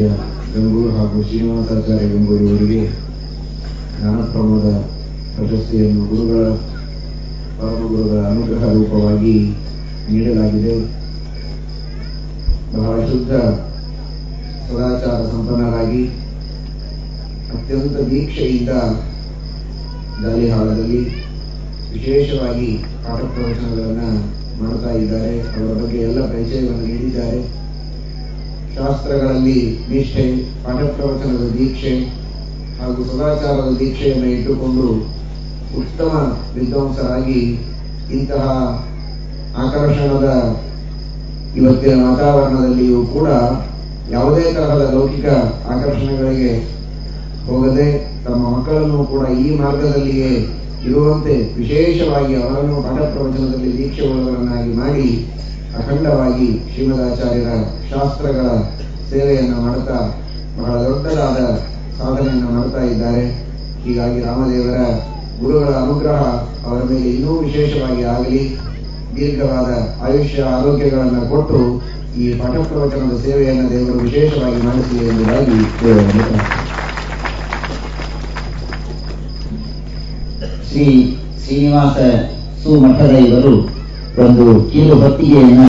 ಗಂಗೂರು ಹಾಗೂ ಶ್ರೀನಿವಾಸಾಚಾರ್ಯ ಗಂಗೂರು ಅವರಿಗೆ ಜ್ಞಾನಪ್ರಮೋದ ಪ್ರಶಸ್ತಿಯನ್ನು ಪರಮಗುರುಗಳ ಅನುಗ್ರಹ ರೂಪವಾಗಿ ನೀಡಲಾಗಿದೆ. ಬಹಳ ಶುದ್ಧ ಸದಾಚಾರ ಸಂಪನ್ನರಾಗಿ ಅತ್ಯಂತ ದೀಕ್ಷೆಯಿಂದ ಜಾಲಿಹಾಳದಲ್ಲಿ ವಿಶೇಷವಾಗಿ ಪಾಠ ಪ್ರವಚನಗಳನ್ನು ಮಾಡ್ತಾ ಇದ್ದಾರೆ. ಅವರ ಬಗ್ಗೆ ಎಲ್ಲ ಪರಿಚಯವನ್ನು ನೀಡಿದ್ದಾರೆ. ಶಾಸ್ತ್ರಗಳಲ್ಲಿ ನಿಷ್ಠೆ, ಪಾಠ ಪ್ರವಚನದ ದೀಕ್ಷೆ ಹಾಗೂ ಸದಾಚಾರದ ದೀಕ್ಷೆಯನ್ನು ಇಟ್ಟುಕೊಂಡು ಉತ್ತಮ ವಿದ್ವಾಂಸರಾಗಿ ಇಂತಹ ಆಕರ್ಷಣದ ಇವತ್ತಿನ ವಾತಾವರಣದಲ್ಲಿಯೂ ಕೂಡ ಯಾವುದೇ ತರಹದ ಲೌಕಿಕ ಆಕರ್ಷಣೆಗಳಿಗೆ ಹೋಗದೆ ತಮ್ಮ ಮಕ್ಕಳನ್ನು ಕೂಡ ಈ ಮಾರ್ಗದಲ್ಲಿಯೇ ಇರುವಂತೆ ವಿಶೇಷವಾಗಿ ಅವರನ್ನು ಪಾಠ ಪ್ರವಚನದಲ್ಲಿ ದೀಕ್ಷೆ ಉಳ್ಳವರನ್ನಾಗಿ ಮಾಡಿ ಅಖಂಡವಾಗಿ ಶ್ರೀಮದಾಚಾರ್ಯರ ಶಾಸ್ತ್ರಗಳ ಸೇವೆಯನ್ನು ಮಾಡುತ್ತಾ ಬಹಳ ದೊಡ್ಡದಾದ ಸಾಧನೆಯನ್ನು ಮಾಡ್ತಾ ಇದ್ದಾರೆ. ಹೀಗಾಗಿ ರಾಮದೇವರ ಗುರುಗಳ ಅನುಗ್ರಹ ಅವರ ಮೇಲೆ ಇನ್ನೂ ವಿಶೇಷವಾಗಿ ಆಗಲಿ, ದೀರ್ಘವಾದ ಆಯುಷ್ಯ ಆರೋಗ್ಯಗಳನ್ನು ಕೊಟ್ಟು ಈ ಪಾಠ ಪ್ರವಚನದ ಸೇವೆಯನ್ನು ದೇವರು ವಿಶೇಷವಾಗಿ ಮಾಡಿಸಲಿ ಎಂಬುದಾಗಿ ಶ್ರೀ ಶ್ರೀನಿವಾಸ ಸುಮಠದ ಇವರು ಒಂದು ಕಿರು ಹೊತ್ತಿಗೆಯನ್ನು